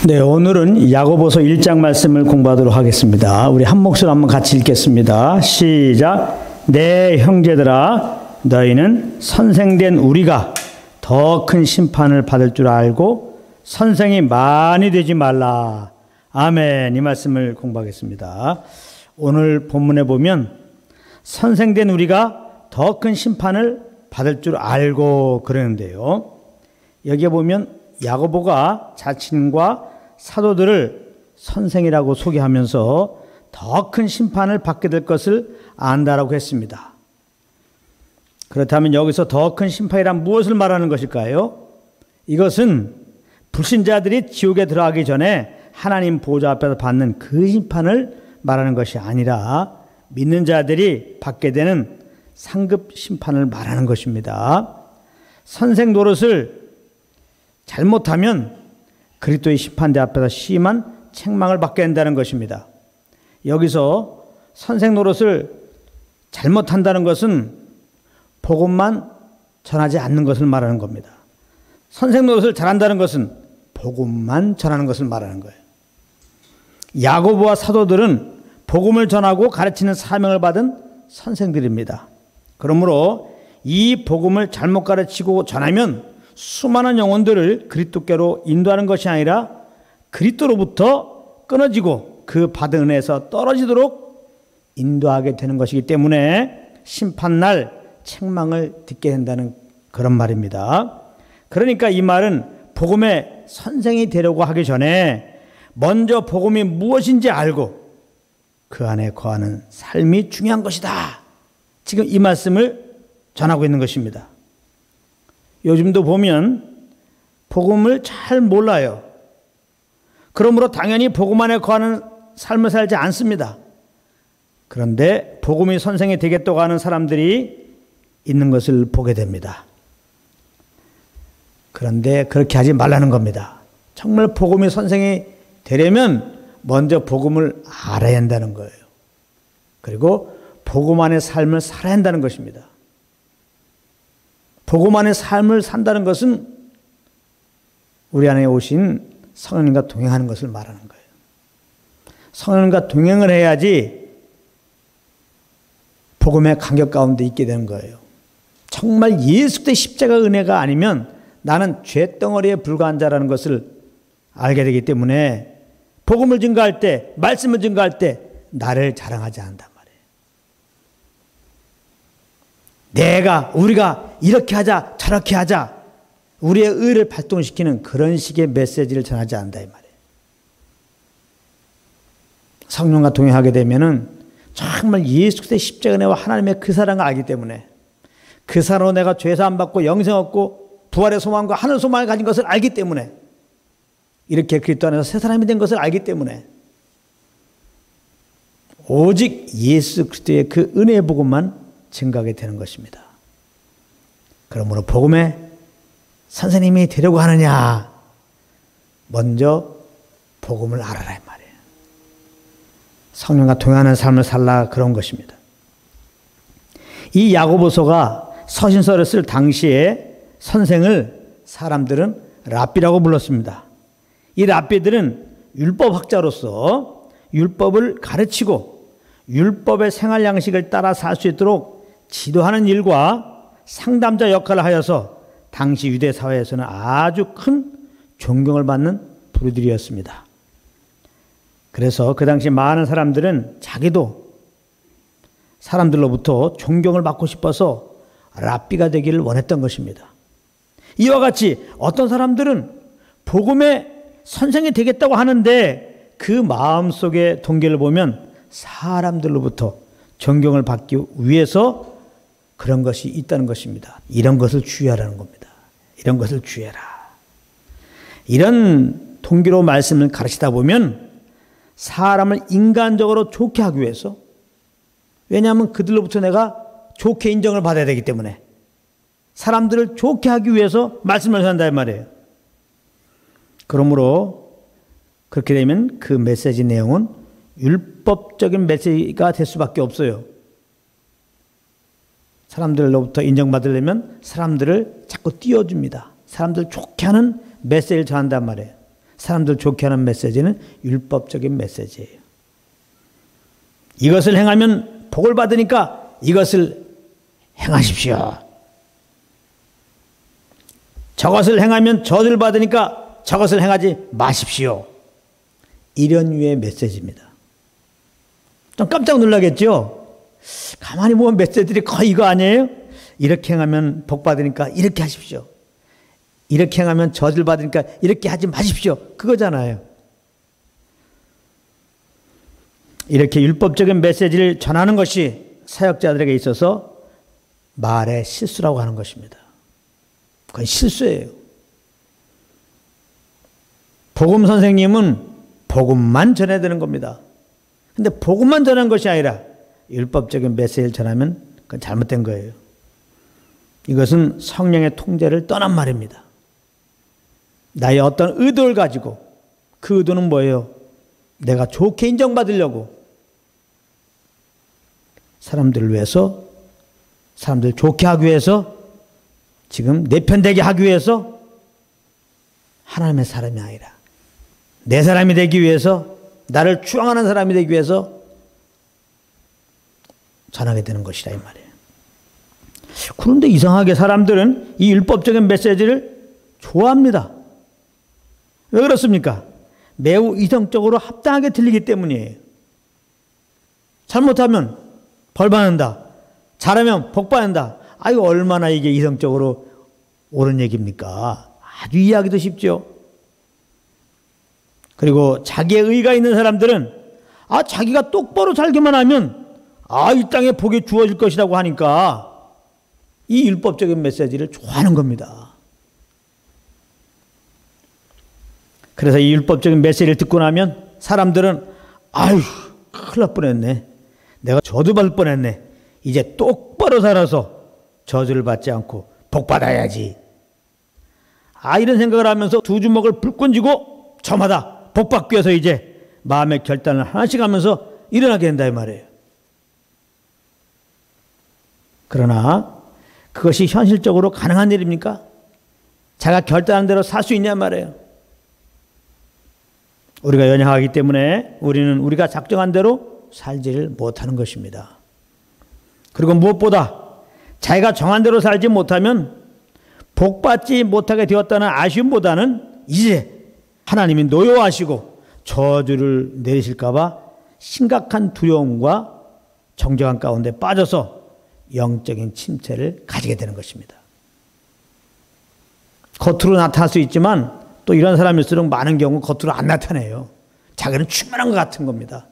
네, 오늘은 야고보서 1장 말씀을 공부하도록 하겠습니다. 우리 한 목소리로 한번 같이 읽겠습니다. 시작. 내 형제들아, 너희는 선생된 우리가 더 큰 심판을 받을 줄 알고 선생이 많이 되지 말라. 아멘. 이 말씀을 공부하겠습니다. 오늘 본문에 보면 선생된 우리가 더 큰 심판을 받을 줄 알고 그러는데요. 여기에 보면 야고보가 자신과 사도들을 선생이라고 소개하면서 더 큰 심판을 받게 될 것을 안다라고 했습니다. 그렇다면 여기서 더 큰 심판이란 무엇을 말하는 것일까요? 이것은 불신자들이 지옥에 들어가기 전에 하나님 보좌 앞에서 받는 그 심판을 말하는 것이 아니라 믿는 자들이 받게 되는 상급 심판을 말하는 것입니다. 선생 노릇을 잘못하면 그리스도의 심판대 앞에서 심한 책망을 받게 된다는 것입니다. 여기서 선생 노릇을 잘못한다는 것은 복음만 전하지 않는 것을 말하는 겁니다. 선생 노릇을 잘한다는 것은 복음만 전하는 것을 말하는 거예요. 야고보와 사도들은 복음을 전하고 가르치는 사명을 받은 선생들입니다. 그러므로 이 복음을 잘못 가르치고 전하면 수많은 영혼들을 그리스도께로 인도하는 것이 아니라 그리스도로부터 끊어지고 그 받은 은혜에서 떨어지도록 인도하게 되는 것이기 때문에 심판날 책망을 듣게 된다는 그런 말입니다. 그러니까 이 말은 복음의 선생이 되려고 하기 전에 먼저 복음이 무엇인지 알고 그 안에 거하는 삶이 중요한 것이다. 지금 이 말씀을 전하고 있는 것입니다. 요즘도 보면 복음을 잘 몰라요. 그러므로 당연히 복음 안에 거하는 삶을 살지 않습니다. 그런데 복음이 선생이 되겠다고 하는 사람들이 있는 것을 보게 됩니다. 그런데 그렇게 하지 말라는 겁니다. 정말 복음이 선생이 되려면 먼저 복음을 알아야 한다는 거예요. 그리고 복음 안의 삶을 살아야 한다는 것입니다. 복음 안의 삶을 산다는 것은 우리 안에 오신 성령님과 동행하는 것을 말하는 거예요. 성령님과 동행을 해야지 복음의 간격 가운데 있게 되는 거예요. 정말 예수 그리스도의 십자가 은혜가 아니면 나는 죄덩어리에 불과한 자라는 것을 알게 되기 때문에 복음을 증거할 때, 말씀을 증거할 때 나를 자랑하지 않는단 말이에요. 우리가 이렇게 하자, 저렇게 하자, 우리의 의를 발동시키는 그런 식의 메시지를 전하지 않는다 이 말이에요. 성령과 동행하게 되면은 정말 예수 그리스도의 십자가 은혜와 하나님의 그 사랑을 알기 때문에 그 사랑으로 내가 죄사함 받고 영생 얻고 부활의 소망과 하늘 소망을 가진 것을 알기 때문에 이렇게 그리스도 안에서 새 사람이 된 것을 알기 때문에 오직 예수 그리스도의 그 은혜의 복음만 증거하게 되는 것입니다. 그러므로 복음에 선생님이 되려고 하느냐, 먼저 복음을 알아라 이 말이에요. 성령과 동행하는 삶을 살라 그런 것입니다. 이 야고보서가 서신서를 쓸 당시에 선생을 사람들은 랍비라고 불렀습니다. 이 랍비들은 율법학자로서 율법을 가르치고 율법의 생활 양식을 따라 살 수 있도록 지도하는 일과 상담자 역할을 하여서 당시 유대 사회에서는 아주 큰 존경을 받는 부류들이었습니다. 그래서 그 당시 많은 사람들은 자기도 사람들로부터 존경을 받고 싶어서 랍비가 되기를 원했던 것입니다. 이와 같이 어떤 사람들은 복음의 선생이 되겠다고 하는데 그 마음속의 동기를 보면 사람들로부터 존경을 받기 위해서 그런 것이 있다는 것입니다. 이런 것을 주의하라는 겁니다. 이런 것을 주의해라. 이런 동기로 말씀을 가르치다 보면 사람을 인간적으로 좋게 하기 위해서, 왜냐하면 그들로부터 내가 좋게 인정을 받아야 되기 때문에 사람들을 좋게 하기 위해서 말씀을 한다 이 말이에요. 그러므로 그렇게 되면 그 메시지 내용은 율법적인 메시지가 될 수밖에 없어요. 사람들로부터 인정받으려면 사람들을 자꾸 띄워줍니다. 사람들 좋게 하는 메시지를 전한단 말이에요. 사람들 좋게 하는 메시지는 율법적인 메시지예요. 이것을 행하면 복을 받으니까 이것을 행하십시오. 저것을 행하면 저주를 받으니까 저것을 행하지 마십시오. 이런 류의 메시지입니다. 좀 깜짝 놀라겠죠? 가만히 보면 메시지들이 거의 이거 아니에요? 이렇게 행하면 복 받으니까 이렇게 하십시오. 이렇게 행하면 저주를 받으니까 이렇게 하지 마십시오. 그거잖아요. 이렇게 율법적인 메시지를 전하는 것이 사역자들에게 있어서 말의 실수라고 하는 것입니다. 그건 실수예요. 복음 선생님은 복음만 전해야 되는 겁니다. 근데 복음만 전하는 것이 아니라 율법적인 메시지를 전하면 그건 잘못된 거예요. 이것은 성령의 통제를 떠난 말입니다. 나의 어떤 의도를 가지고, 그 의도는 뭐예요? 내가 좋게 인정받으려고, 사람들을 위해서, 사람들 좋게 하기 위해서, 지금 내 편 되게 하기 위해서 하나님의 사람이 아니라 내 사람이 되기 위해서, 나를 추앙하는 사람이 되기 위해서 전하게 되는 것이라 이 말이에요. 그런데 이상하게 사람들은 이 율법적인 메시지를 좋아합니다. 왜 그렇습니까? 매우 이성적으로 합당하게 들리기 때문이에요. 잘못하면 벌 받는다. 잘하면 복 받는다. 아이고, 얼마나 이게 이성적으로 옳은 얘기입니까? 아주 이해하기도 쉽죠. 그리고 자기의 의가 있는 사람들은 자기가 똑바로 살기만 하면 이 땅에 복이 주어질 것이라고 하니까 이 율법적인 메시지를 좋아하는 겁니다. 그래서 이 율법적인 메시지를 듣고 나면 사람들은 큰일 날 뻔했네. 내가 저주받을 뻔했네. 이제 똑바로 살아서 저주를 받지 않고 복 받아야지. 이런 생각을 하면서 두 주먹을 불끈 쥐고 저마다 복 받기 위해서 이제 마음의 결단을 하나씩 하면서 일어나게 된다 이 말이에요. 그러나 그것이 현실적으로 가능한 일입니까? 자기가 결단한 대로 살 수 있냐 말이에요. 우리가 연약하기 때문에 우리는 우리가 작정한 대로 살지를 못하는 것입니다. 그리고 무엇보다 자기가 정한 대로 살지 못하면 복받지 못하게 되었다는 아쉬움보다는 이제 하나님이 노여워하시고 저주를 내리실까 봐 심각한 두려움과 정죄감 가운데 빠져서 영적인 침체를 가지게 되는 것입니다. 겉으로 나타날 수 있지만 또 이런 사람일수록 많은 경우 겉으로 안 나타내요. 자기는 충만한 것 같은 겁니다.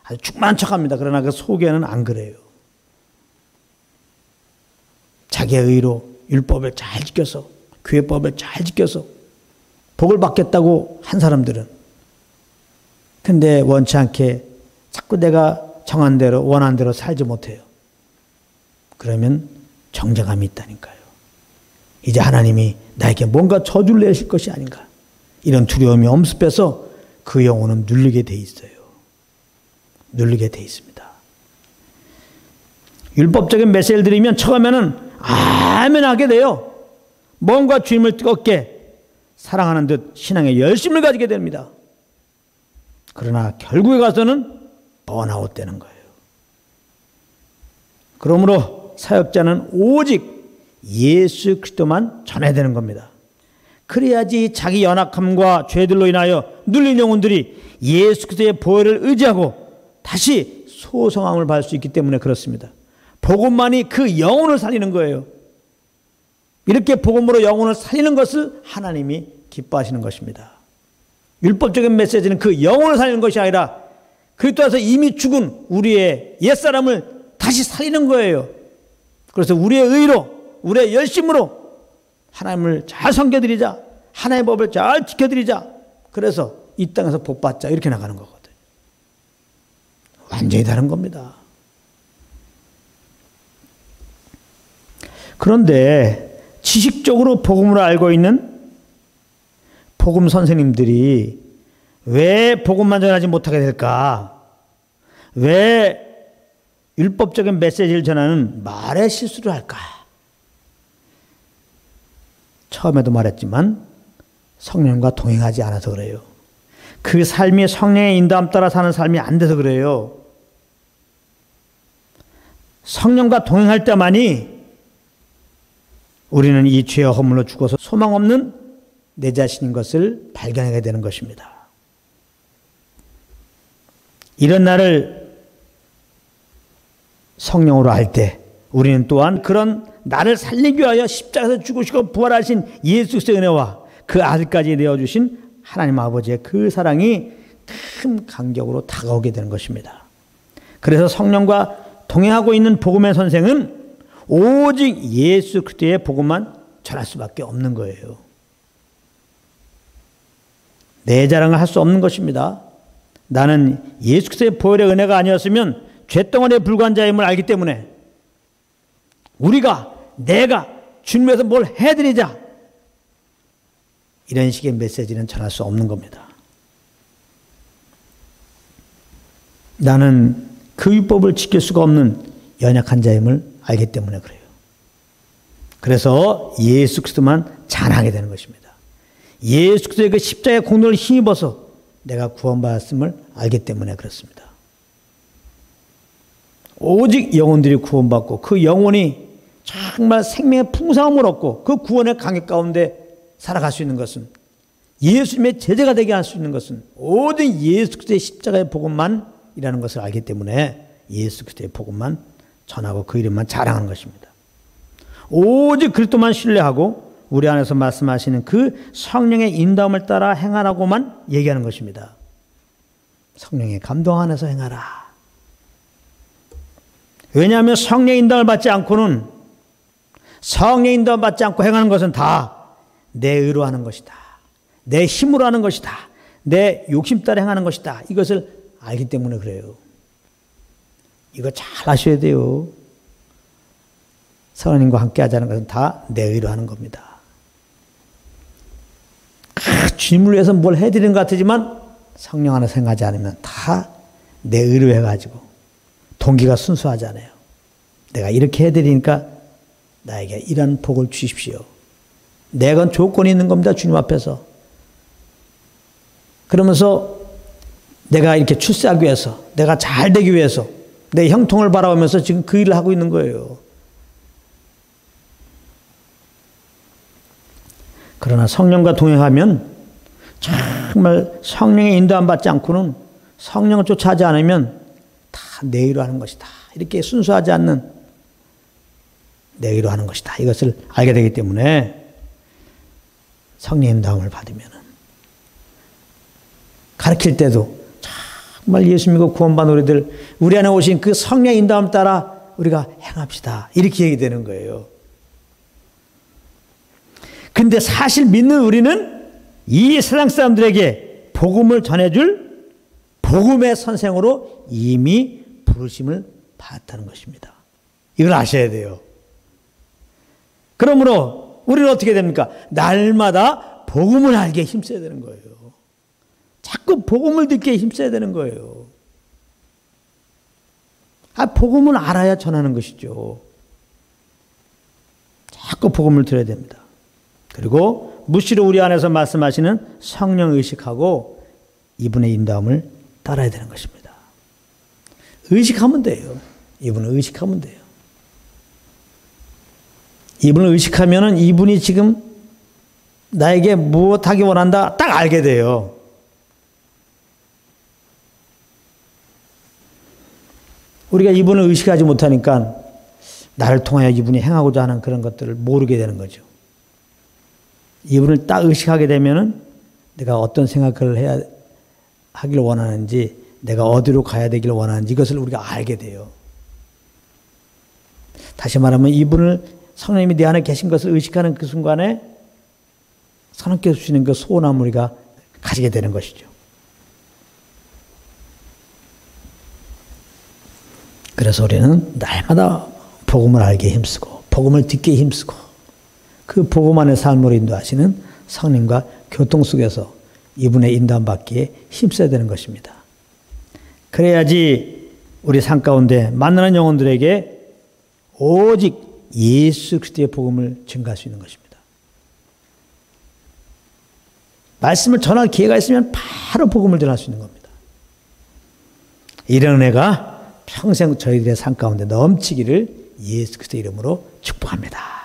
아주 충만한 척합니다. 그러나 그 속에는 안 그래요. 자기의 의로 율법을 잘 지켜서, 교회법을 잘 지켜서 복을 받겠다고 한 사람들은, 근데 원치 않게 자꾸 내가 정한 대로 원한 대로 살지 못해요. 그러면 정죄감이 있다니까요. 이제 하나님이 나에게 뭔가 저주를 내실 것이 아닌가, 이런 두려움이 엄습해서 그 영혼은 눌리게 돼 있어요. 눌리게 돼 있습니다. 율법적인 메시지를 드리면 처음에는 아멘 하게 돼요. 뭔가 주님을 뜨겁게 사랑하는 듯 신앙의 열심을 가지게 됩니다. 그러나 결국에 가서는 번아웃 되는 거예요. 그러므로 사역자는 오직 예수 그리스도만 전해야 되는 겁니다. 그래야지 자기 연약함과 죄들로 인하여 눌린 영혼들이 예수 그리스도의 보혈을 의지하고 다시 소성함을 받을 수 있기 때문에 그렇습니다. 복음만이 그 영혼을 살리는 거예요. 이렇게 복음으로 영혼을 살리는 것을 하나님이 기뻐하시는 것입니다. 율법적인 메시지는 그 영혼을 살리는 것이 아니라 그리스도에서 이미 죽은 우리의 옛사람을 다시 살리는 거예요. 그래서 우리의 의로, 우리의 열심으로 하나님을 잘 섬겨드리자, 하나님의 법을 잘 지켜드리자, 그래서 이 땅에서 복받자, 이렇게 나가는 거거든요. 완전히 다른 겁니다. 그런데 지식적으로 복음을 알고 있는 복음 선생님들이 왜 복음만 전하지 못하게 될까? 왜 율법적인 메시지를 전하는 말의 실수를 할까? 처음에도 말했지만 성령과 동행하지 않아서 그래요. 그 삶이 성령의 인도함 따라 사는 삶이 안 돼서 그래요. 성령과 동행할 때만이 우리는 이 죄와 허물로 죽어서 소망 없는 내 자신인 것을 발견하게 되는 것입니다. 이런 나를 성령으로 할 때 우리는 또한 그런 나를 살리기 위하여 십자가에서 죽으시고 부활하신 예수 그리스도의 은혜와 그 아들까지 내어주신 하나님 아버지의 그 사랑이 큰 간격으로 다가오게 되는 것입니다. 그래서 성령과 동행하고 있는 복음의 선생은 오직 예수 그리스도의 복음만 전할 수밖에 없는 거예요. 내 자랑을 할 수 없는 것입니다. 나는 예수 그리스도의 보혈의 은혜가 아니었으면 죄덩어리에 불과한 자임을 알기 때문에 내가 주님 위해서 뭘 해드리자 이런 식의 메시지는 전할 수 없는 겁니다. 나는 그 율법을 지킬 수가 없는 연약한 자임을 알기 때문에 그래요. 그래서 예수 그리스도만 자랑하게 되는 것입니다. 예수 그리스도의 그 십자가의 공로를 힘입어서 내가 구원받았음을 알기 때문에 그렇습니다. 오직 영혼들이 구원받고 그 영혼이 정말 생명의 풍성함을 얻고 그 구원의 강역 가운데 살아갈 수 있는 것은, 예수님의 제자가 되게 할 수 있는 것은 오직 예수 그리스도의 십자가의 복음만이라는 것을 알기 때문에 예수 그리스도의 복음만 전하고 그 이름만 자랑하는 것입니다. 오직 그리스도만 신뢰하고 우리 안에서 말씀하시는 그 성령의 인도함을 따라 행하라고만 얘기하는 것입니다. 성령의 감동 안에서 행하라. 왜냐하면 성령의 인도함을 받지 않고는, 성령의 인도함을 받지 않고 행하는 것은 다 내 의로 하는 것이다, 내 힘으로 하는 것이다, 내 욕심 따라 행하는 것이다, 이것을 알기 때문에 그래요. 이거 잘 아셔야 돼요. 성령님과 함께 하자는 것은 다 내 의로 하는 겁니다. 주님을 위해서 뭘 해드리는 것 같지만 성령 안에서 행하지 않으면 다 내 의로 해가지고 동기가 순수하지 않아요. 내가 이렇게 해드리니까 나에게 이런 복을 주십시오. 내가 조건이 있는 겁니다. 주님 앞에서. 그러면서 내가 이렇게 출세하기 위해서, 내가 잘 되기 위해서 내 형통을 바라보면서 지금 그 일을 하고 있는 거예요. 그러나 성령과 동행하면, 정말 성령의 인도함 받지 않고는, 성령을 쫓아하지 않으면 다 내 의로 하는 것이다, 이렇게 순수하지 않는 내 의로 하는 것이다, 이것을 알게 되기 때문에 성령의 인도함을 받으면 가르칠 때도 정말 예수 믿고 구원받은 우리들, 우리 안에 오신 그 성령의 인도함을 따라 우리가 행합시다, 이렇게 얘기되는 거예요. 근데 사실 믿는 우리는 이 세상 사람들에게 복음을 전해줄 복음의 선생으로 이미 부르심을 받았다는 것입니다. 이걸 아셔야 돼요. 그러므로 우리는 어떻게 됩니까? 날마다 복음을 알게 힘써야 되는 거예요. 자꾸 복음을 듣게 힘써야 되는 거예요. 복음을 알아야 전하는 것이죠. 자꾸 복음을 들어야 됩니다. 그리고 무시로 우리 안에서 말씀하시는 성령 의식하고 이분의 인도함을 따라야 되는 것입니다. 의식하면 돼요. 이분을 의식하면 돼요. 이분을 의식하면은 이분이 지금 나에게 무엇하기 원한다 딱 알게 돼요. 우리가 이분을 의식하지 못하니까 나를 통하여 이분이 행하고자 하는 그런 것들을 모르게 되는 거죠. 이분을 딱 의식하게 되면은 내가 어떤 생각을 해야 하기를 원하는지, 내가 어디로 가야 되기를 원하는지 이것을 우리가 알게 돼요. 다시 말하면 이분을, 성령님이 내 안에 계신 것을 의식하는 그 순간에 성령께서 주시는 그 소원함을 우리가 가지게 되는 것이죠. 그래서 우리는 날마다 복음을 알게 힘쓰고 복음을 듣게 힘쓰고 그 복음 안의 삶으로 인도하시는 성령과 교통 속에서 이분의 인도함 받기에 힘써야 되는 것입니다. 그래야지 우리 삶 가운데 만나는 영혼들에게 오직 예수 그리스도의 복음을 증가할 수 있는 것입니다. 말씀을 전할 기회가 있으면 바로 복음을 전할 수 있는 겁니다. 이런 은혜가 평생 저희들의 삶 가운데 넘치기를 예수 그리스도 이름으로 축복합니다.